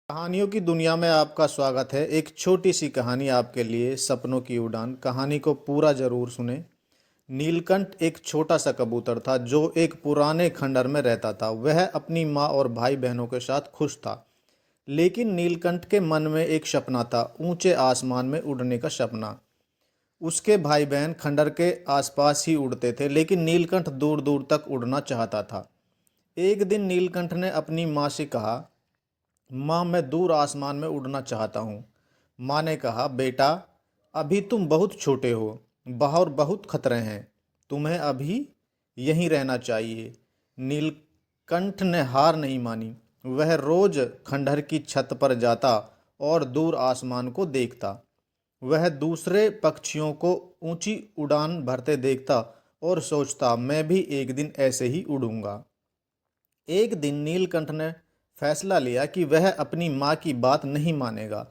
कहानियों की दुनिया में आपका स्वागत है। एक छोटी सी कहानी आपके लिए, सपनों की उड़ान। कहानी को पूरा जरूर सुने। नीलकंठ एक छोटा सा कबूतर था जो एक पुराने खंडर में रहता था। वह अपनी माँ और भाई बहनों के साथ खुश था। लेकिन नीलकंठ के मन में एक सपना था, ऊंचे आसमान में उड़ने का सपना। उसके भाई बहन खंडर के आसपास ही उड़ते थे, लेकिन नीलकंठ दूर दूर तक उड़ना चाहता था। एक दिन नीलकंठ ने अपनी माँ से कहा, माँ, मैं दूर आसमान में उड़ना चाहता हूँ। माँ ने कहा, बेटा, अभी तुम बहुत छोटे हो, बाहर बहुत खतरे हैं, तुम्हें अभी यहीं रहना चाहिए। नीलकंठ ने हार नहीं मानी। वह रोज खंडहर की छत पर जाता और दूर आसमान को देखता। वह दूसरे पक्षियों को ऊंची उड़ान भरते देखता और सोचता, मैं भी एक दिन ऐसे ही उड़ूंगा। एक दिन नीलकंठ ने फैसला लिया कि वह अपनी माँ की बात नहीं मानेगा।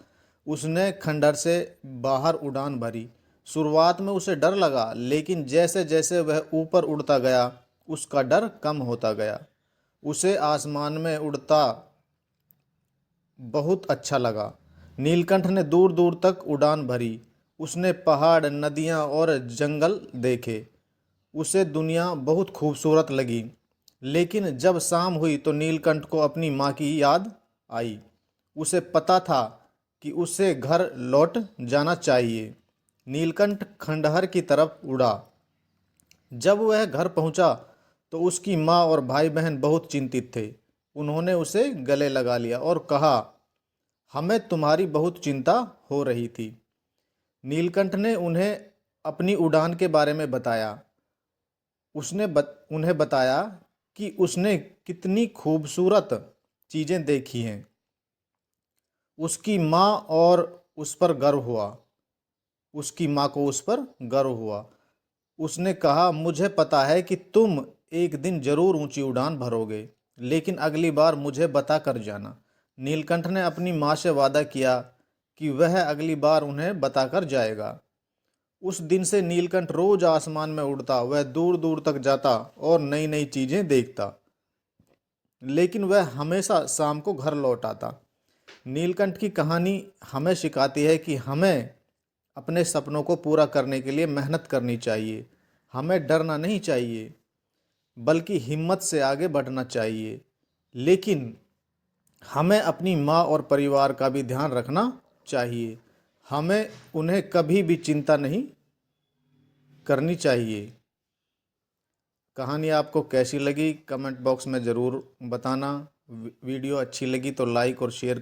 उसने खंडर से बाहर उड़ान भरी। शुरुआत में उसे डर लगा, लेकिन जैसे जैसे वह ऊपर उड़ता गया, उसका डर कम होता गया। उसे आसमान में उड़ता बहुत अच्छा लगा। नीलकंठ ने दूर दूर तक उड़ान भरी। उसने पहाड़, नदियाँ और जंगल देखे। उसे दुनिया बहुत खूबसूरत लगी। लेकिन जब शाम हुई तो नीलकंठ को अपनी माँ की याद आई। उसे पता था कि उसे घर लौट जाना चाहिए। नीलकंठ खंडहर की तरफ उड़ा। जब वह घर पहुंचा तो उसकी माँ और भाई बहन बहुत चिंतित थे। उन्होंने उसे गले लगा लिया और कहा, हमें तुम्हारी बहुत चिंता हो रही थी। नीलकंठ ने उन्हें अपनी उड़ान के बारे में बताया। उन्हें बताया कि उसने कितनी खूबसूरत चीज़ें देखी हैं। उसकी माँ और उस पर गर्व हुआ उसकी माँ को उस पर गर्व हुआ। उसने कहा, मुझे पता है कि तुम एक दिन जरूर ऊंची उड़ान भरोगे, लेकिन अगली बार मुझे बता कर जाना। नीलकंठ ने अपनी माँ से वादा किया कि वह अगली बार उन्हें बताकर जाएगा। उस दिन से नीलकंठ रोज आसमान में उड़ता। वह दूर दूर तक जाता और नई नई चीजें देखता, लेकिन वह हमेशा शाम को घर लौट आता। नीलकंठ की कहानी हमें सिखाती है कि हमें अपने सपनों को पूरा करने के लिए मेहनत करनी चाहिए। हमें डरना नहीं चाहिए, बल्कि हिम्मत से आगे बढ़ना चाहिए। लेकिन हमें अपनी माँ और परिवार का भी ध्यान रखना चाहिए। हमें उन्हें कभी भी चिंता नहीं करनी चाहिए। कहानी आपको कैसी लगी कमेंट बॉक्स में ज़रूर बताना। वीडियो अच्छी लगी तो लाइक और शेयर कर